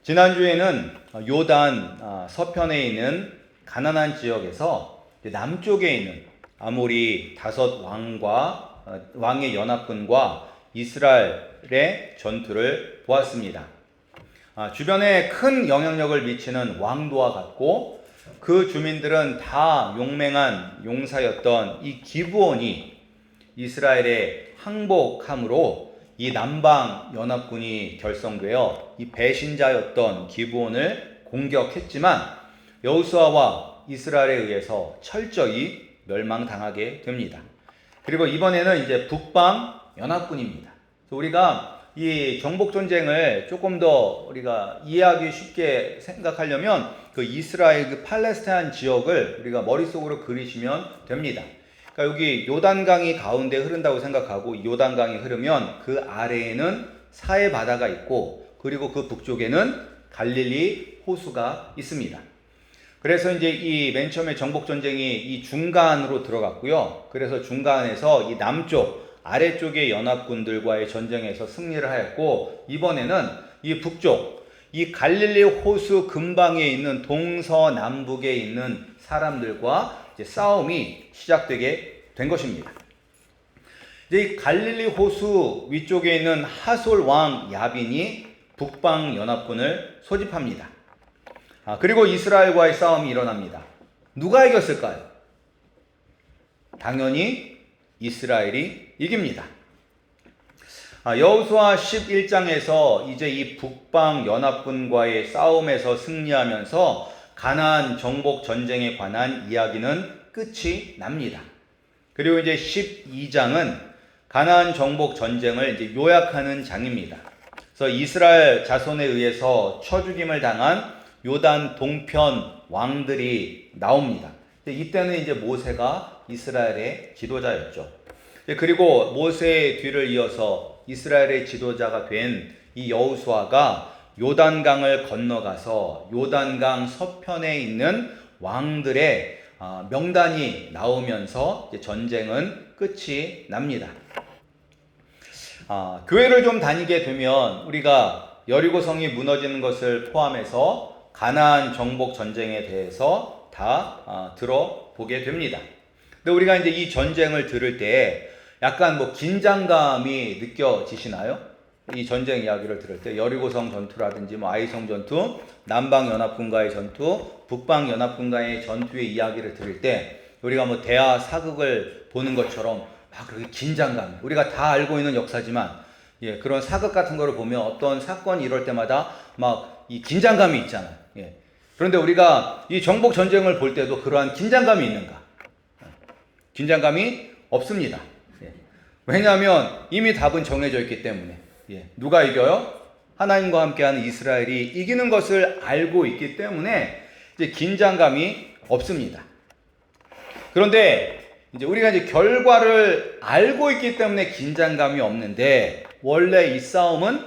지난주에는 요단 서편에 있는 가나안 지역에서 남쪽에 있는 아모리 다섯 왕의 연합군과 이스라엘의 전투를 보았습니다. 주변에 큰 영향력을 미치는 왕도와 같고 그 주민들은 다 용맹한 용사였던 이 기브온이 이스라엘의 항복함으로 이 남방 연합군이 결성되어 이 배신자였던 기브온을 공격했지만 여호수아와 이스라엘에 의해서 철저히 멸망당하게 됩니다. 그리고 이번에는 이제 북방 연합군입니다. 우리가 이 정복 전쟁을 조금 더 우리가 이해하기 쉽게 생각하려면 그 이스라엘 그 팔레스타인 지역을 우리가 머릿속으로 그리시면 됩니다. 그러니까 여기 요단강이 가운데 흐른다고 생각하고 요단강이 흐르면 그 아래에는 사해 바다가 있고 그리고 그 북쪽에는 갈릴리 호수가 있습니다. 그래서 이제 이 맨 처음에 정복 전쟁이 이 중간으로 들어갔고요. 그래서 중간에서 이 남쪽 아래쪽의 연합군들과의 전쟁에서 승리를 하였고 이번에는 이 북쪽 이 갈릴리 호수 근방에 있는 동서남북에 있는 사람들과 이제 싸움이 시작되게 된 것입니다. 이제 이 갈릴리 호수 위쪽에 있는 하솔 왕 야빈이 북방 연합군을 소집합니다. 그리고 이스라엘과의 싸움이 일어납니다. 누가 이겼을까요? 당연히 이스라엘이 이깁니다. 여호수아 11장에서 이제 이 북방 연합군과의 싸움에서 승리하면서 가나안 정복 전쟁에 관한 이야기는 끝이 납니다. 그리고 이제 12장은 가나안 정복 전쟁을 이제 요약하는 장입니다. 그래서 이스라엘 자손에 의해서 쳐 죽임을 당한 요단 동편 왕들이 나옵니다. 이때는 이제 모세가 이스라엘의 지도자였죠. 그리고 모세의 뒤를 이어서 이스라엘의 지도자가 된 이 여호수아가 요단강을 건너가서 요단강 서편에 있는 왕들의 명단이 나오면서 전쟁은 끝이 납니다. 교회를 좀 다니게 되면 우리가 여리고성이 무너지는 것을 포함해서 가나안 정복 전쟁에 대해서 다 들어보게 됩니다. 근데 우리가 이제 이 전쟁을 들을 때 약간 긴장감이 느껴지시나요? 이 전쟁 이야기를 들을 때 여리고성 전투라든지 아이성 전투, 남방 연합군과의 전투, 북방 연합군과의 전투의 이야기를 들을 때 우리가 대하 사극을 보는 것처럼 막 그렇게 긴장감, 우리가 다 알고 있는 역사지만 그런 사극 같은 거를 보면 어떤 사건이 이럴 때마다 막 이 긴장감이 있잖아요. 그런데 우리가 이 정복 전쟁을 볼 때도 그러한 긴장감이 있는가? 긴장감이 없습니다. 왜냐하면 이미 답은 정해져 있기 때문에. 누가 이겨요? 하나님과 함께하는 이스라엘이 이기는 것을 알고 있기 때문에 이제 긴장감이 없습니다. 그런데 이제 우리가 이제 결과를 알고 있기 때문에 긴장감이 없는데 원래 이 싸움은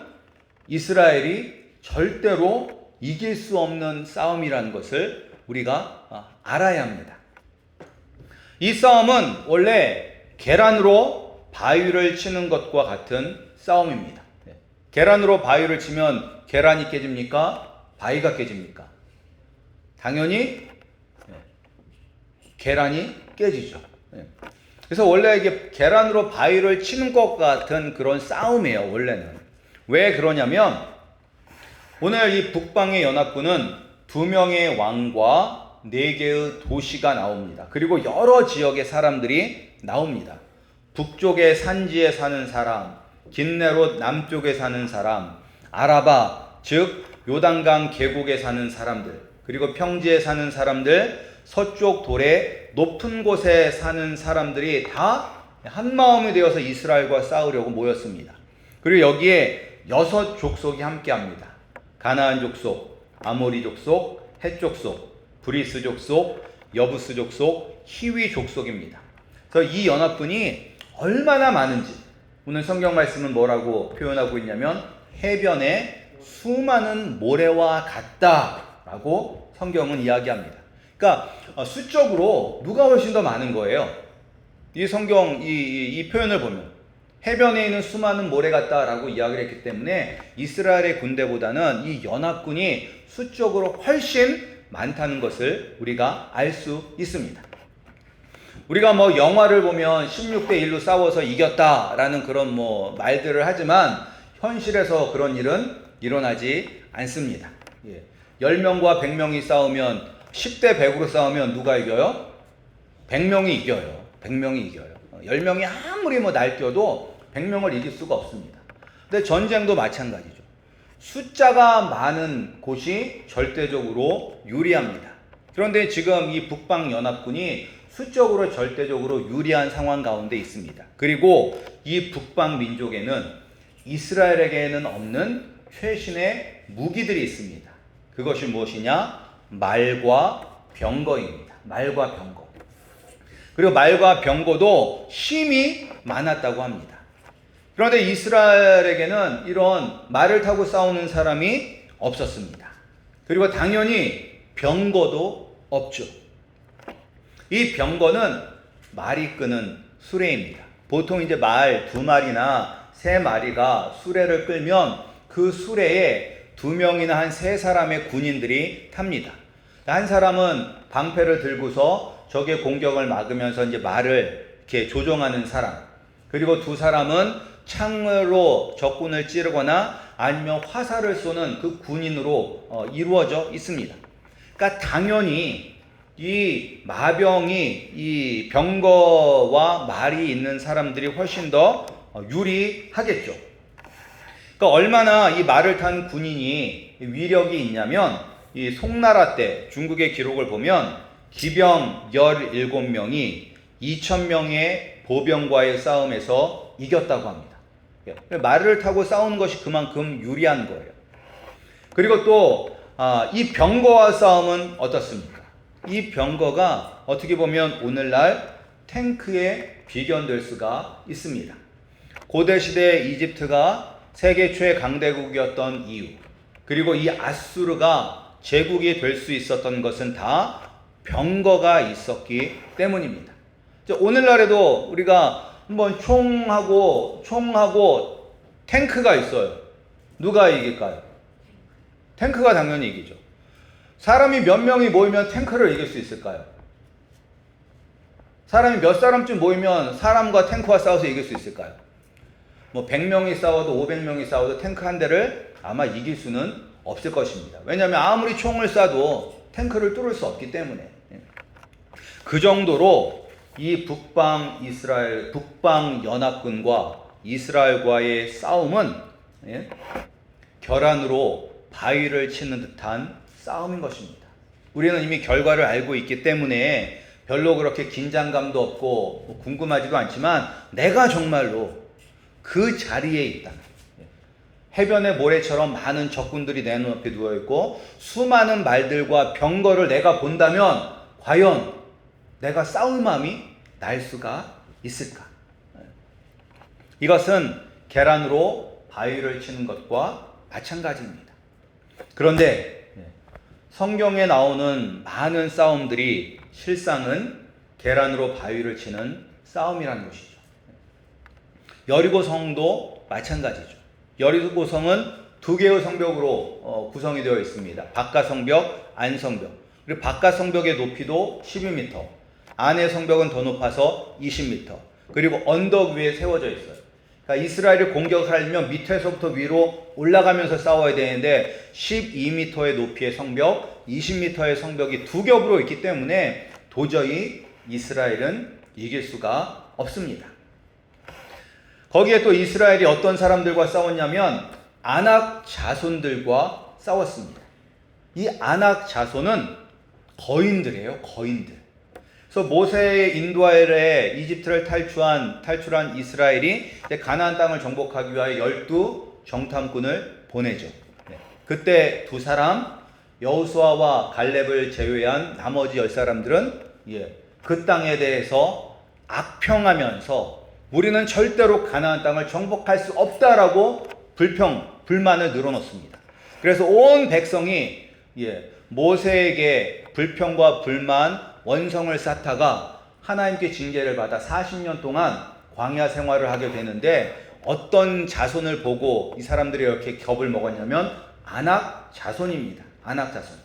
이스라엘이 절대로 이길 수 없는 싸움이라는 것을 우리가 알아야 합니다. 이 싸움은 원래 계란으로 바위를 치는 것과 같은 싸움입니다. 계란으로 바위를 치면 계란이 깨집니까? 바위가 깨집니까? 당연히 계란이 깨지죠. 그래서 원래 이게 계란으로 바위를 치는 것 같은 그런 싸움이에요, 원래는. 왜 그러냐면 오늘 이 북방의 연합군은 2명의 왕과 4개의 도시가 나옵니다. 그리고 여러 지역의 사람들이 나옵니다. 북쪽의 산지에 사는 사람, 긴네롯 남쪽에 사는 사람, 아라바 즉 요단강 계곡에 사는 사람들, 그리고 평지에 사는 사람들, 서쪽 돌의 높은 곳에 사는 사람들이 다 한마음이 되어서 이스라엘과 싸우려고 모였습니다. 그리고 여기에 6 족속이 함께합니다. 가나안 족속, 아모리 족속, 헷 족속, 브리스 족속, 여부스 족속, 히위 족속입니다. 그래서 이 연합군이 얼마나 많은지 오늘 성경 말씀은 뭐라고 표현하고 있냐면 해변에 수많은 모래와 같다라고 성경은 이야기합니다. 그러니까 수적으로 누가 훨씬 더 많은 거예요? 이 성경 이 표현을 보면 해변에 있는 수많은 모래 같다라고 이야기를 했기 때문에 이스라엘의 군대보다는 이 연합군이 수적으로 훨씬 많다는 것을 우리가 알 수 있습니다. 우리가 뭐 영화를 보면 16대 1로 싸워서 이겼다라는 그런 뭐 말들을 하지만 현실에서 그런 일은 일어나지 않습니다. 10명과 100명이 싸우면 10대 100으로 싸우면 누가 이겨요? 100명이 이겨요. 100명이 이겨요. 10명이 아무리 뭐 날뛰어도 100명을 이길 수가 없습니다. 근데 전쟁도 마찬가지죠. 숫자가 많은 곳이 절대적으로 유리합니다. 그런데 지금 이 북방연합군이 수적으로 절대적으로 유리한 상황 가운데 있습니다. 그리고 이 북방 민족에는 이스라엘에게는 없는 최신의 무기들이 있습니다. 그것이 무엇이냐? 말과 병거입니다. 말과 병거. 그리고 말과 병거도 힘이 많았다고 합니다. 그런데 이스라엘에게는 이런 말을 타고 싸우는 사람이 없었습니다. 그리고 당연히 병거도 없죠. 이 병거는 말이 끄는 수레입니다. 보통 이제 말 2마리나 3마리가 수레를 끌면 그 수레에 2명이나 한 3사람의 군인들이 탑니다. 한 사람은 방패를 들고서 적의 공격을 막으면서 이제 말을 이렇게 조종하는 사람, 그리고 2사람은 창으로 적군을 찌르거나 아니면 화살을 쏘는 그 군인으로 이루어져 있습니다. 그러니까 당연히 이 마병이 이 병거와 말이 있는 사람들이 훨씬 더 유리하겠죠. 그러니까 얼마나 이 말을 탄 군인이 위력이 있냐면 이 송나라 때 중국의 기록을 보면 기병 17명이 2000명의 보병과의 싸움에서 이겼다고 합니다. 말을 타고 싸우는 것이 그만큼 유리한 거예요. 그리고 또 이 병거와 싸움은 어떻습니까? 이 병거가 어떻게 보면 오늘날 탱크에 비견될 수가 있습니다. 고대시대 이집트가 세계 최강대국이었던 이유, 그리고 이 아수르가 제국이 될 수 있었던 것은 다 병거가 있었기 때문입니다. 오늘날에도 우리가 한번 총하고 탱크가 있어요. 누가 이길까요? 탱크가 당연히 이기죠. 사람이 몇 명이 모이면 탱크를 이길 수 있을까요? 사람이 몇 사람쯤 모이면 사람과 탱크와 싸워서 이길 수 있을까요? 뭐 100명이 싸워도 500명이 싸워도 탱크 한 대를 아마 이길 수는 없을 것입니다. 왜냐하면 아무리 총을 쏴도 탱크를 뚫을 수 없기 때문에. 그 정도로 이 북방 연합군과 이스라엘과의 싸움은 결안으로 바위를 치는 듯한 싸움인 것입니다. 우리는 이미 결과를 알고 있기 때문에 별로 그렇게 긴장감도 없고 궁금하지도 않지만 내가 정말로 그 자리에 있다. 해변의 모래처럼 많은 적군들이 내 눈앞에 누워있고 수많은 말들과 병거를 내가 본다면 과연 내가 싸울 마음이 날 수가 있을까? 이것은 계란으로 바위를 치는 것과 마찬가지입니다. 그런데 성경에 나오는 많은 싸움들이 실상은 계란으로 바위를 치는 싸움이라는 것이죠. 여리고성도 마찬가지죠. 여리고성은 2개의 성벽으로 구성이 되어 있습니다. 바깥 성벽, 안 성벽. 그리고 바깥 성벽의 높이도 12m, 안의 성벽은 더 높아서 20m. 그리고 언덕 위에 세워져 있어요. 그러니까 이스라엘을 공격하려면 밑에서부터 위로 올라가면서 싸워야 되는데 12m의 높이의 성벽, 20m의 성벽이 2겹으로 있기 때문에 도저히 이스라엘은 이길 수가 없습니다. 거기에 또 이스라엘이 어떤 사람들과 싸웠냐면 아낙 자손들과 싸웠습니다. 이 아낙 자손은 거인들이에요. 거인들. 그래서 모세의 인도하에 이집트를 탈출한 이스라엘이 가나안 땅을 정복하기 위하여 12 정탐꾼을 보내죠. 그때 2사람 여호수아와 갈렙을 제외한 나머지 10사람들은 그 땅에 대해서 악평하면서 우리는 절대로 가나안 땅을 정복할 수 없다라고 불만을 늘어놓습니다. 그래서 온 백성이 모세에게 불평과 불만, 원성을 쌓다가 하나님께 징계를 받아 40년 동안 광야 생활을 하게 되는데 어떤 자손을 보고 이 사람들이 이렇게 겹을 먹었냐면 아낙 자손입니다. 아낙 자손.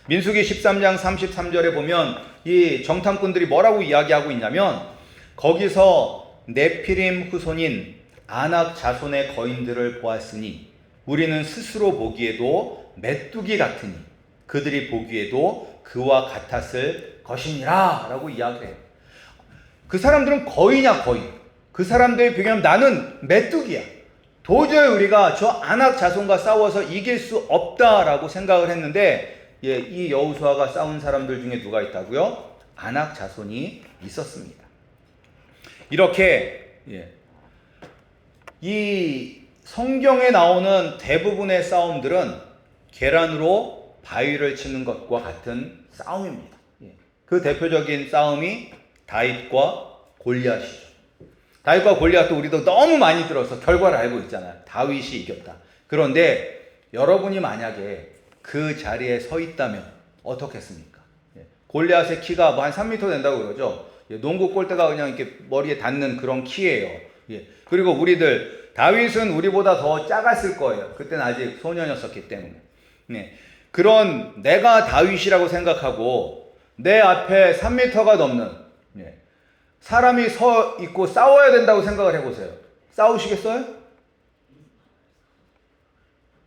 민수기 13장 33절에 보면 이 정탐꾼들이 뭐라고 이야기하고 있냐면 거기서 네피림 후손인 아낙 자손의 거인들을 보았으니 우리는 스스로 보기에도 메뚜기 같으니 그들이 보기에도 그와 같았을 것이니라 라고 이야기해요. 그 사람들은 거인이야, 거인. 그 사람들에 비교하면 나는 메뚜기야. 도저히 우리가 저 아낙 자손과 싸워서 이길 수 없다라고 생각을 했는데 이 여호수아가 싸운 사람들 중에 누가 있다고요? 아낙 자손이 있었습니다. 이렇게 이 성경에 나오는 대부분의 싸움들은 계란으로 바위를 치는 것과 같은 싸움입니다. 그 대표적인 싸움이 다윗과 골리앗이죠. 다윗과 골리앗도 우리도 너무 많이 들어서 결과를 알고 있잖아요. 다윗이 이겼다. 그런데 여러분이 만약에 그 자리에 서 있다면 어떻겠습니까? 골리앗의 키가 뭐 한 3m 된다고 그러죠. 농구 골대가 그냥 이렇게 머리에 닿는 그런 키예요. 그리고 우리들 다윗은 우리보다 더 작았을 거예요. 그때는 아직 소년이었었기 때문에. 그런 내가 다윗이라고 생각하고 내 앞에 3m가 넘는 사람이 서 있고 싸워야 된다고 생각을 해보세요. 싸우시겠어요?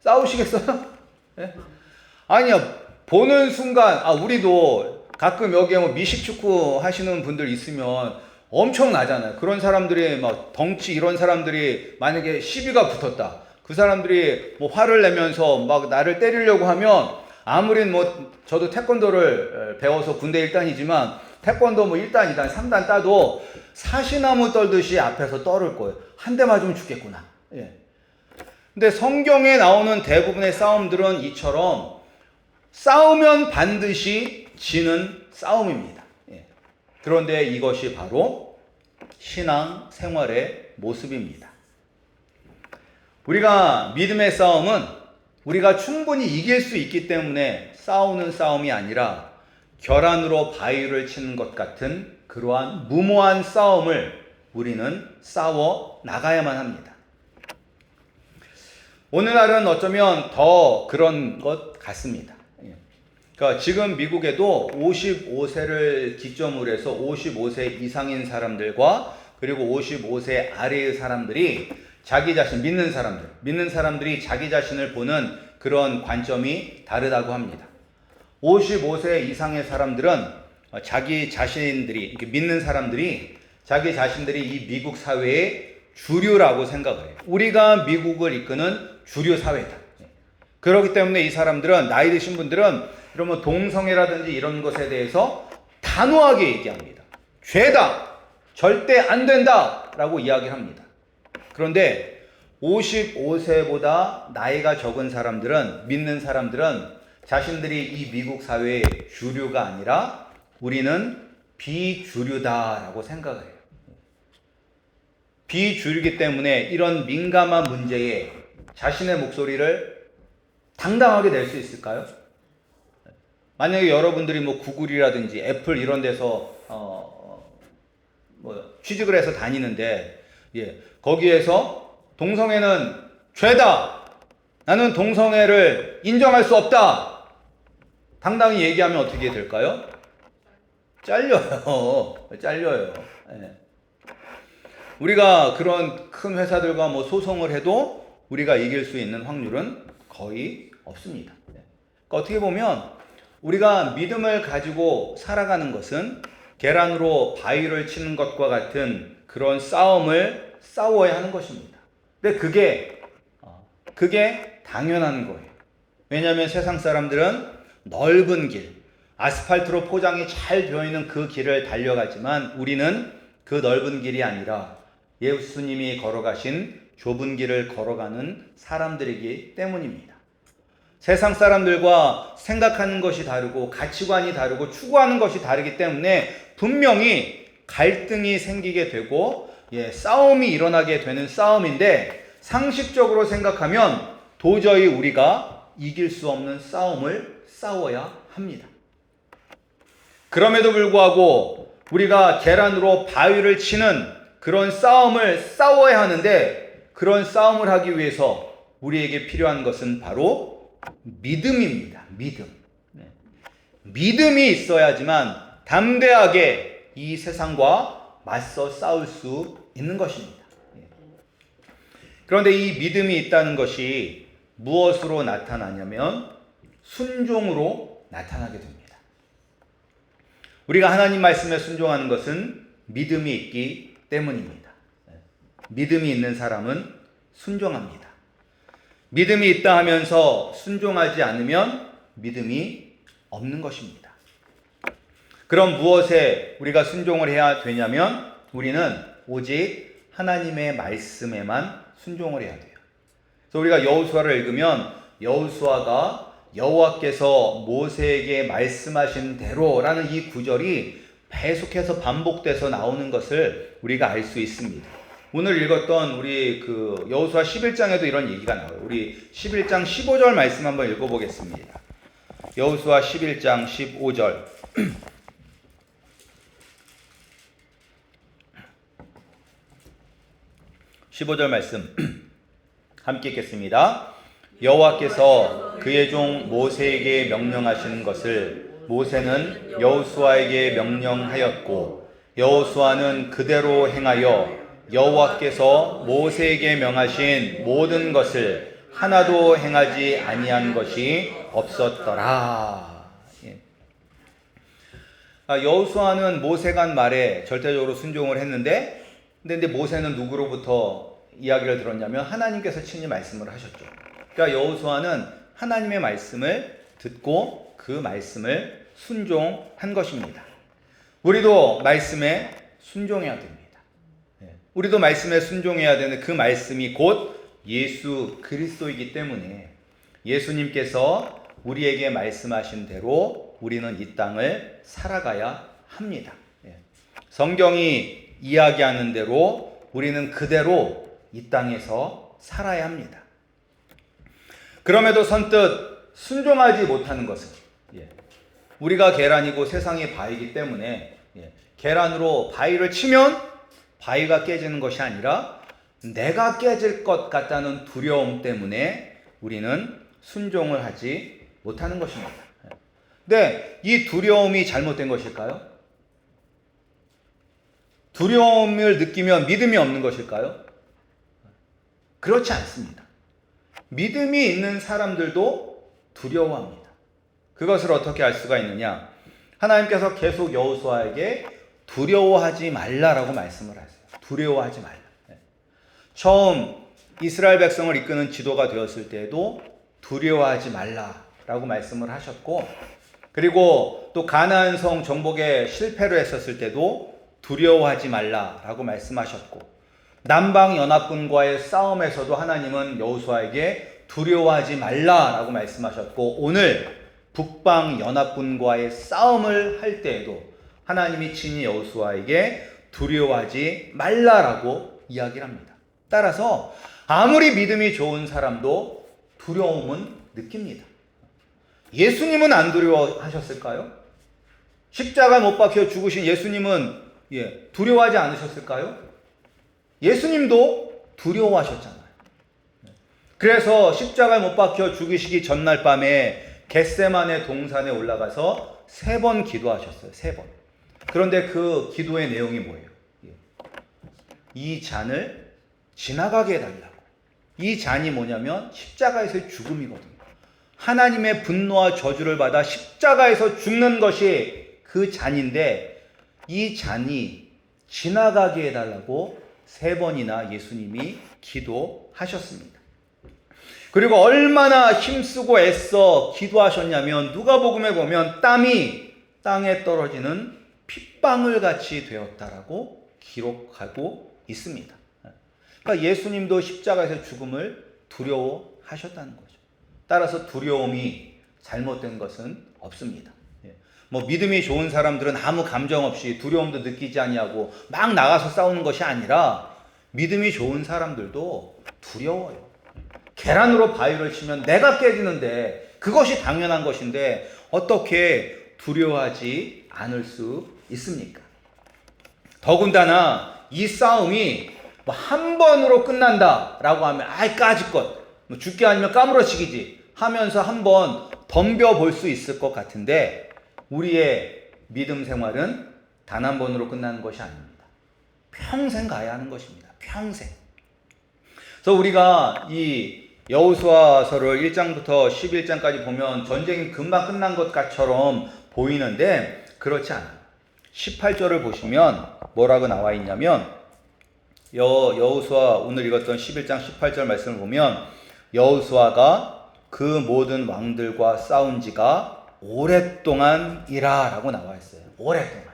싸우시겠어요? 아니요. 보는 순간 우리도 가끔 여기에 뭐 미식축구 하시는 분들 있으면 엄청나잖아요. 그런 사람들이 막 덩치 이런 사람들이 만약에 시비가 붙었다. 그 사람들이 뭐 화를 내면서 막 나를 때리려고 하면 아무리 뭐 저도 태권도를 배워서 군대 1단이지만 태권도 뭐 1단, 2단, 3단 따도 사시나무 떨듯이 앞에서 떨을 거예요. 한 대 맞으면 죽겠구나. 근데 성경에 나오는 대부분의 싸움들은 이처럼 싸우면 반드시 지는 싸움입니다. 그런데 이것이 바로 신앙 생활의 모습입니다. 우리가 믿음의 싸움은 우리가 충분히 이길 수 있기 때문에 싸우는 싸움이 아니라 결안으로 바위를 치는 것 같은 그러한 무모한 싸움을 우리는 싸워 나가야만 합니다. 오늘날은 어쩌면 더 그런 것 같습니다. 그러니까 지금 미국에도 55세를 기점으로 해서 55세 이상인 사람들과 그리고 55세 아래의 사람들이 자기 자신, 믿는 사람들이 자기 자신을 보는 그런 관점이 다르다고 합니다. 55세 이상의 사람들은 자기 자신들이, 믿는 사람들이 자기 자신들이 이 미국 사회의 주류라고 생각을 해요. 우리가 미국을 이끄는 주류 사회다. 그렇기 때문에 이 사람들은, 나이 드신 분들은 그러면 동성애라든지 이런 것에 대해서 단호하게 얘기합니다. 죄다! 절대 안 된다! 라고 이야기를 합니다. 그런데 55세보다 나이가 적은 사람들은, 믿는 사람들은 자신들이 이 미국 사회의 주류가 아니라 우리는 비주류다라고 생각을 해요. 비주류이기 때문에 이런 민감한 문제에 자신의 목소리를 당당하게 낼 수 있을까요? 만약에 여러분들이 뭐 구글이라든지 애플 이런 데서 뭐 취직을 해서 다니는데 거기에서 동성애는 죄다. 나는 동성애를 인정할 수 없다. 당당히 얘기하면 어떻게 될까요? 잘려요. 우리가 그런 큰 회사들과 뭐 소송을 해도 우리가 이길 수 있는 확률은 거의 없습니다. 그러니까 어떻게 보면 우리가 믿음을 가지고 살아가는 것은 계란으로 바위를 치는 것과 같은 그런 싸움을 싸워야 하는 것입니다. 근데 그게 당연한 거예요. 왜냐하면 세상 사람들은 넓은 길, 아스팔트로 포장이 잘 되어 있는 그 길을 달려가지만 우리는 그 넓은 길이 아니라 예수님이 걸어가신 좁은 길을 걸어가는 사람들이기 때문입니다. 세상 사람들과 생각하는 것이 다르고 가치관이 다르고 추구하는 것이 다르기 때문에 분명히 갈등이 생기게 되고 싸움이 일어나게 되는 싸움인데 상식적으로 생각하면 도저히 우리가 이길 수 없는 싸움을 싸워야 합니다. 그럼에도 불구하고 우리가 계란으로 바위를 치는 그런 싸움을 싸워야 하는데 그런 싸움을 하기 위해서 우리에게 필요한 것은 바로 믿음입니다. 믿음. 믿음이 있어야지만 담대하게 이 세상과 맞서 싸울 수 있는 것입니다. 그런데 이 믿음이 있다는 것이 무엇으로 나타나냐면 순종으로 나타나게 됩니다. 우리가 하나님 말씀에 순종하는 것은 믿음이 있기 때문입니다. 믿음이 있는 사람은 순종합니다. 믿음이 있다 하면서 순종하지 않으면 믿음이 없는 것입니다. 그럼 무엇에 우리가 순종을 해야 되냐면 우리는 오직 하나님의 말씀에만 순종을 해야 돼요. 그래서 우리가 여호수아를 읽으면 여호수아가 여호와께서 모세에게 말씀하신 대로라는 이 구절이 계속해서 반복돼서 나오는 것을 우리가 알 수 있습니다. 오늘 읽었던 우리 여호수아 11장에도 이런 얘기가 나와요. 우리 11장 15절 말씀 한번 읽어보겠습니다. 여호수아 11장 15절. 15절 말씀 함께 읽겠습니다. 여호와께서 그의 종 모세에게 명령하시는 것을 모세는 여호수아에게 명령하였고 여호수아는 그대로 행하여 여호와께서 모세에게 명하신 모든 것을 하나도 행하지 아니한 것이 없었더라. 여호수아는 모세가 한 말에 절대적으로 순종을 했는데 근데 모세는 누구로부터 이야기를 들었냐면 하나님께서 친히 말씀을 하셨죠. 그러니까 여호수아는 하나님의 말씀을 듣고 그 말씀을 순종한 것입니다. 우리도 말씀에 순종해야 됩니다. 우리도 말씀에 순종해야 되는 그 말씀이 곧 예수 그리스도이기 때문에 예수님께서 우리에게 말씀하신 대로 우리는 이 땅을 살아가야 합니다. 성경이 이야기하는 대로 우리는 그대로 이 땅에서 살아야 합니다. 그럼에도 선뜻 순종하지 못하는 것은 우리가 계란이고 세상이 바위이기 때문에 계란으로 바위를 치면 바위가 깨지는 것이 아니라 내가 깨질 것 같다는 두려움 때문에 우리는 순종을 하지 못하는 것입니다. 근데 이 두려움이 잘못된 것일까요? 두려움을 느끼면 믿음이 없는 것일까요? 그렇지 않습니다. 믿음이 있는 사람들도 두려워합니다. 그것을 어떻게 알 수가 있느냐? 하나님께서 계속 여호수아에게 두려워하지 말라라고 말씀을 하세요. 두려워하지 말라. 처음 이스라엘 백성을 이끄는 지도가 되었을 때에도 두려워하지 말라라고 말씀을 하셨고, 그리고 또 가나안 성 정복에 실패를 했었을 때도 두려워하지 말라라고 말씀하셨고, 남방 연합군과의 싸움에서도 하나님은 여호수아에게 두려워하지 말라라고 말씀하셨고, 오늘 북방 연합군과의 싸움을 할 때에도 하나님이 친히 여호수아에게 두려워하지 말라라고 이야기를 합니다. 따라서 아무리 믿음이 좋은 사람도 두려움은 느낍니다. 예수님은 안 두려워하셨을까요? 십자가에 못 박혀 죽으신 예수님은 두려워하지 않으셨을까요? 예수님도 두려워하셨잖아요. 그래서 십자가에 못 박혀 죽으시기 전날 밤에 겟세마네 동산에 올라가서 3번 기도하셨어요. 3번. 그런데 그 기도의 내용이 뭐예요? 이 잔을 지나가게 해달라고. 이 잔이 뭐냐면 십자가에서의 죽음이거든요. 하나님의 분노와 저주를 받아 십자가에서 죽는 것이 그 잔인데 이 잔이 지나가게 해달라고 3번이나 예수님이 기도하셨습니다. 그리고 얼마나 힘쓰고 애써 기도하셨냐면 누가복음에 보면 땀이 땅에 떨어지는 핏방울 같이 되었다라고 기록하고 있습니다. 그러니까 예수님도 십자가에서 죽음을 두려워하셨다는 거죠. 따라서 두려움이 잘못된 것은 없습니다. 믿음이 좋은 사람들은 아무 감정 없이 두려움도 느끼지 아니하고 막 나가서 싸우는 것이 아니라 믿음이 좋은 사람들도 두려워요. 계란으로 바위를 치면 내가 깨지는데 그것이 당연한 것인데 어떻게 두려워하지 않을 수 있습니까? 더군다나 이 싸움이 뭐 한 번으로 끝난다라고 하면 까짓것 뭐 죽기 아니면 까무러치기지 하면서 한번 덤벼볼 수 있을 것 같은데 우리의 믿음 생활은 단 한 번으로 끝나는 것이 아닙니다. 평생 가야 하는 것입니다. 평생. 그래서 우리가 이 여호수아서를 1장부터 11장까지 보면 전쟁이 금방 끝난 것처럼 보이는데 그렇지 않아요. 18절을 보시면 뭐라고 나와 있냐면 여호수아 오늘 읽었던 11장 18절 말씀을 보면 여호수아가 그 모든 왕들과 싸운 지가 오랫동안이라 라고 나와 있어요. 오랫동안.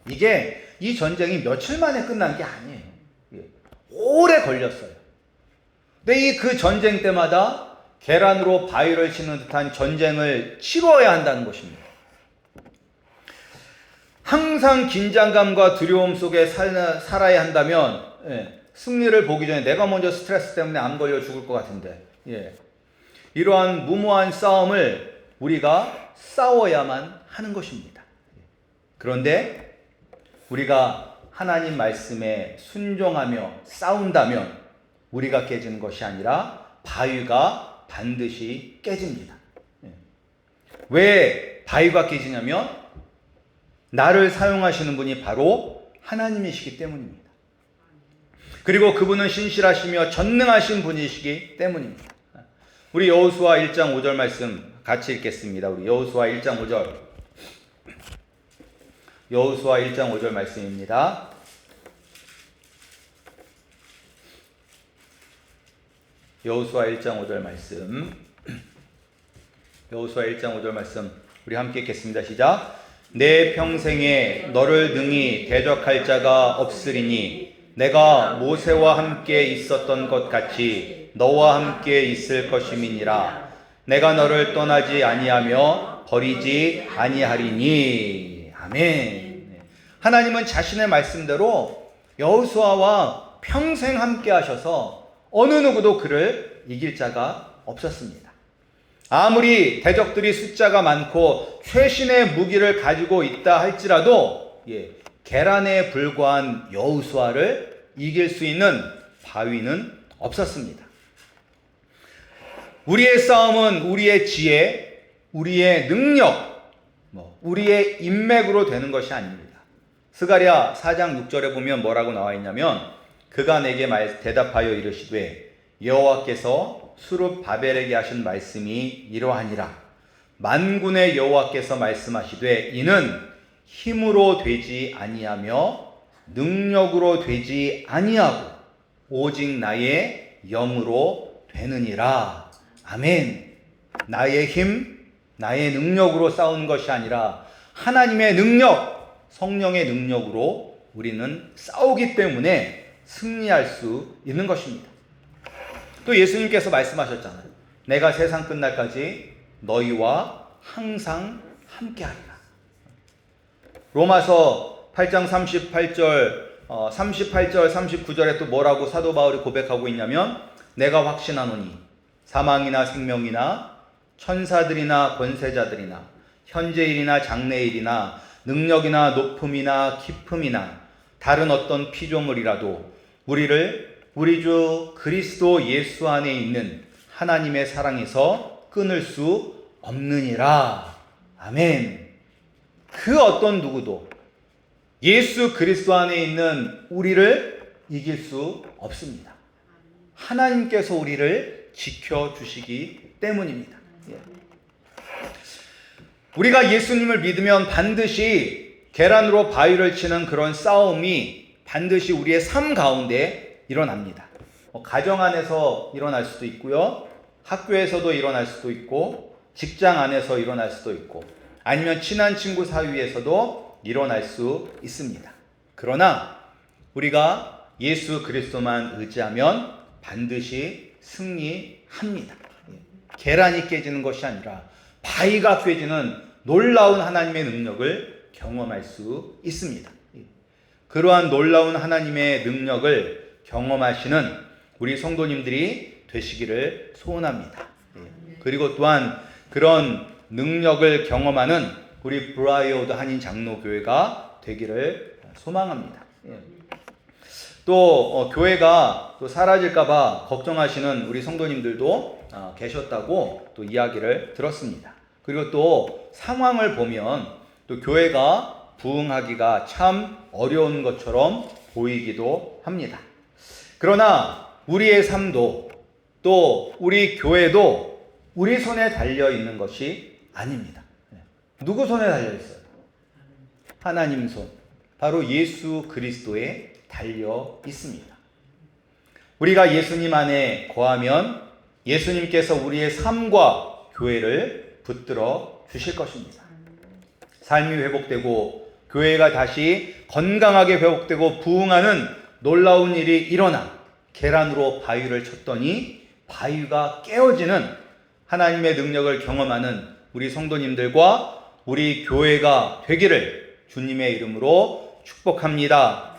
이게 이 전쟁이 며칠 만에 끝난 게 아니에요. 오래 걸렸어요. 근데 그 전쟁 때마다 계란으로 바위를 치는 듯한 전쟁을 치러야 한다는 것입니다. 항상 긴장감과 두려움 속에 살아야 한다면 승리를 보기 전에 내가 먼저 스트레스 때문에 암 걸려 죽을 것 같은데 이러한 무모한 싸움을 우리가 싸워야만 하는 것입니다. 그런데 우리가 하나님 말씀에 순종하며 싸운다면 우리가 깨지는 것이 아니라 바위가 반드시 깨집니다. 왜 바위가 깨지냐면 나를 사용하시는 분이 바로 하나님이시기 때문입니다. 그리고 그분은 신실하시며 전능하신 분이시기 때문입니다. 우리 여호수아 1장 5절 말씀 같이 읽겠습니다. 우리 여호수아 1장 5절. 여호수아 1장 5절 말씀입니다. 여호수아 1장 5절 말씀. 여호수아 1장 5절 말씀 우리 함께 읽겠습니다. 시작. 내 평생에 너를 능히 대적할 자가 없으리니 내가 모세와 함께 있었던 것 같이 너와 함께 있을 것임이니라. 내가 너를 떠나지 아니하며 버리지 아니하리니. 아멘. 하나님은 자신의 말씀대로 여호수아와 평생 함께 하셔서 어느 누구도 그를 이길 자가 없었습니다. 아무리 대적들이 숫자가 많고 최신의 무기를 가지고 있다 할지라도 계란에 불과한 여호수아를 이길 수 있는 바위는 없었습니다. 우리의 싸움은 우리의 지혜, 우리의 능력, 우리의 인맥으로 되는 것이 아닙니다. 스가랴 4장 6절에 보면 뭐라고 나와 있냐면 그가 내게 대답하여 이르시되 여호와께서 수룹 바벨에게 하신 말씀이 이러하니라. 만군의 여호와께서 말씀하시되 이는 힘으로 되지 아니하며 능력으로 되지 아니하고 오직 나의 영으로 되느니라. 아멘. 나의 힘, 나의 능력으로 싸우는 것이 아니라 하나님의 능력, 성령의 능력으로 우리는 싸우기 때문에 승리할 수 있는 것입니다. 또 예수님께서 말씀하셨잖아요. 내가 세상 끝날까지 너희와 항상 함께하리라. 로마서 8장 38절 39절에 또 뭐라고 사도 바울이 고백하고 있냐면 내가 확신하노니 사망이나 생명이나 천사들이나 권세자들이나 현재일이나 장래일이나 능력이나 높음이나 깊음이나 다른 어떤 피조물이라도 우리를 우리 주 그리스도 예수 안에 있는 하나님의 사랑에서 끊을 수 없느니라. 아멘. 그 어떤 누구도 예수 그리스도 안에 있는 우리를 이길 수 없습니다. 하나님께서 우리를 지켜주시기 때문입니다. 우리가 예수님을 믿으면 반드시 계란으로 바위를 치는 그런 싸움이 반드시 우리의 삶 가운데 일어납니다. 가정 안에서 일어날 수도 있고요. 학교에서도 일어날 수도 있고 직장 안에서 일어날 수도 있고 아니면 친한 친구 사이에서도 일어날 수 있습니다. 그러나 우리가 예수 그리스도만 의지하면 반드시 승리합니다. 계란이 깨지는 것이 아니라 바위가 깨지는 놀라운 하나님의 능력을 경험할 수 있습니다. 그러한 놀라운 하나님의 능력을 경험하시는 우리 성도님들이 되시기를 소원합니다. 그리고 또한 그런 능력을 경험하는 우리 브라이어드 한인 장로교회가 되기를 소망합니다. 또 교회가 또 사라질까봐 걱정하시는 우리 성도님들도 계셨다고 또 이야기를 들었습니다. 그리고 또 상황을 보면 또 교회가 부흥하기가 참 어려운 것처럼 보이기도 합니다. 그러나 우리의 삶도 또 우리 교회도 우리 손에 달려 있는 것이 아닙니다. 누구 손에 달려 있어요? 하나님 손, 바로 예수 그리스도에 달려 있습니다. 우리가 예수님 안에 거하면 예수님께서 우리의 삶과 교회를 붙들어 주실 것입니다. 삶이 회복되고 교회가 다시 건강하게 회복되고 부흥하는 놀라운 일이 일어나 계란으로 바위를 쳤더니 바위가 깨어지는 하나님의 능력을 경험하는 우리 성도님들과 우리 교회가 되기를 주님의 이름으로 축복합니다.